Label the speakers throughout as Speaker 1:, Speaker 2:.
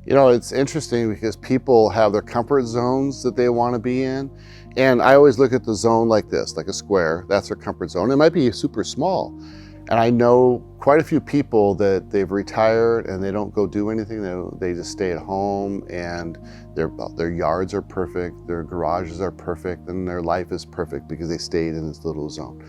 Speaker 1: You know, it's interesting because people have their comfort zones that they want to be in. And I always look at the zone like this, like a square. That's their comfort zone. It might be super small. And I know quite a few people that they've retired and they don't go do anything. They just stay at home, and their yards are perfect, their garages are perfect, and their life is perfect because they stayed in this little zone.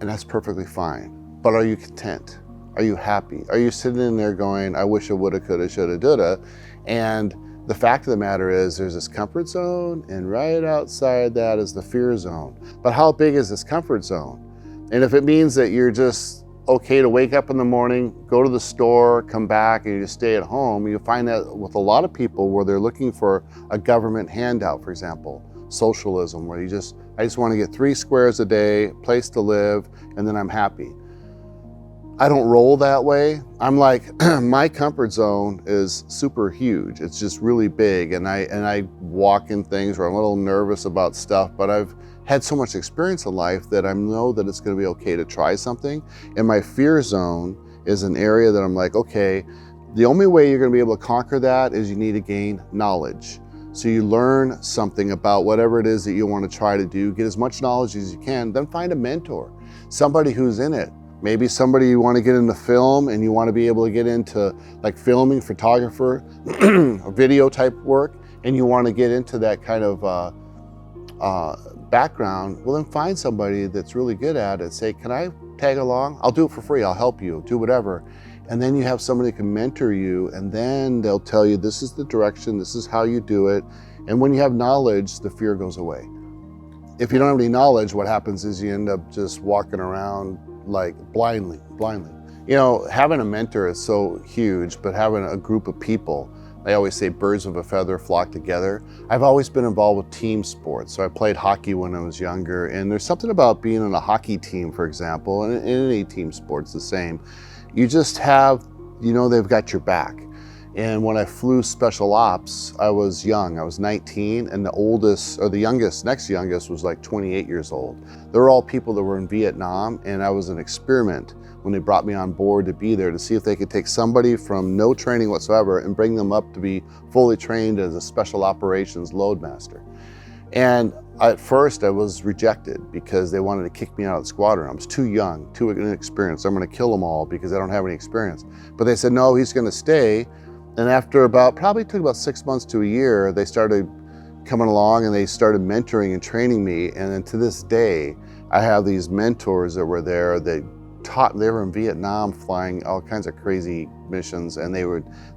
Speaker 1: And that's perfectly fine. But are you content? Are you happy? Are you sitting in there going, I wish I woulda, coulda, shoulda, doulda? And the fact of the matter is there's this comfort zone, and right outside that is the fear zone. But how big is this comfort zone? And if it means that you're just okay to wake up in the morning, go to the store, come back, and you just stay at home, you find that with a lot of people where they're looking for a government handout, for example, socialism, where I just want to get 3 squares a day, place to live, and then I'm happy. I don't roll that way. I'm like, my comfort zone is super huge. It's just really big, and I walk in things where I'm a little nervous about stuff, but I've had so much experience in life that I know that it's going to be okay to try something. And my fear zone is an area that I'm like, okay, the only way you're going to be able to conquer that is you need to gain knowledge. So you learn something about whatever it is that you want to try to do, get as much knowledge as you can, then find a mentor, somebody who's in it. Maybe somebody you want to get into film and you want to be able to get into like filming, photographer, video type work, and you want to get into that kind of background. Well, then find somebody that's really good at it. Say, can I tag along? I'll do it for free. I'll help you, do whatever. And then you have somebody who can mentor you, and then they'll tell you this is the direction, this is how you do it. And when you have knowledge, the fear goes away. If you don't have any knowledge, what happens is you end up just walking around like blindly. You know, having a mentor is so huge, but having a group of people, I always say birds of a feather flock together. I've always been involved with team sports. So I played hockey when I was younger, and there's something about being in a hockey team, for example, and in any team sport's the same. You just have, you know, they've got your back. And when I flew special ops, I was young, I was 19, and the oldest, or the youngest, next youngest was like 28 years old. They were all people that were in Vietnam, and I was an experiment when they brought me on board to be there to see if they could take somebody from no training whatsoever and bring them up to be fully trained as a special operations loadmaster. And at first I was rejected because they wanted to kick me out of the squadron. I was too young, too inexperienced. I'm gonna kill them all because I don't have any experience. But they said, no, he's gonna stay. And after probably took about 6 months to a year, they started coming along and they started mentoring and training me. And then to this day, I have these mentors that were there that they were in Vietnam flying all kinds of crazy missions, and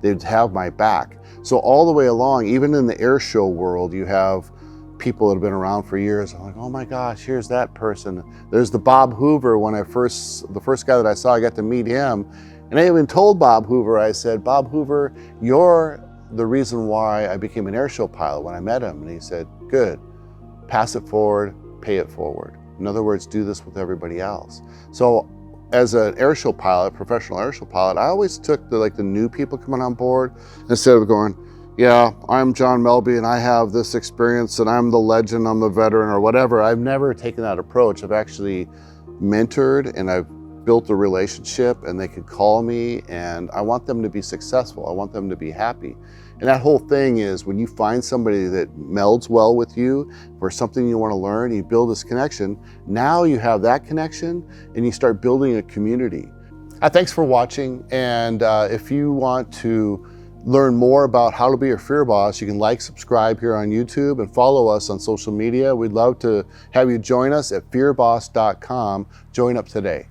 Speaker 1: they'd have my back. So all the way along, even in the air show world, you have people that have been around for years. I'm like, oh my gosh, here's that person. There's the Bob Hoover. The first guy that I saw, I got to meet him. And I even told Bob Hoover, I said, Bob Hoover, you're the reason why I became an airshow pilot when I met him. And he said, good, pass it forward, pay it forward. In other words, do this with everybody else. So as an airshow pilot, professional airshow pilot, I always took the new people coming on board, instead of going, yeah, I'm John Melby and I have this experience and I'm the legend, I'm the veteran or whatever. I've never taken that approach. I've actually mentored and I've built a relationship, and they could call me, and I want them to be successful. I want them to be happy. And that whole thing is when you find somebody that melds well with you for something you want to learn, you build this connection. Now you have that connection and you start building a community. Thanks for watching. And if you want to learn more about how to be your fear boss, you can like, subscribe here on YouTube, and follow us on social media. We'd love to have you join us at fearboss.com. Join up today.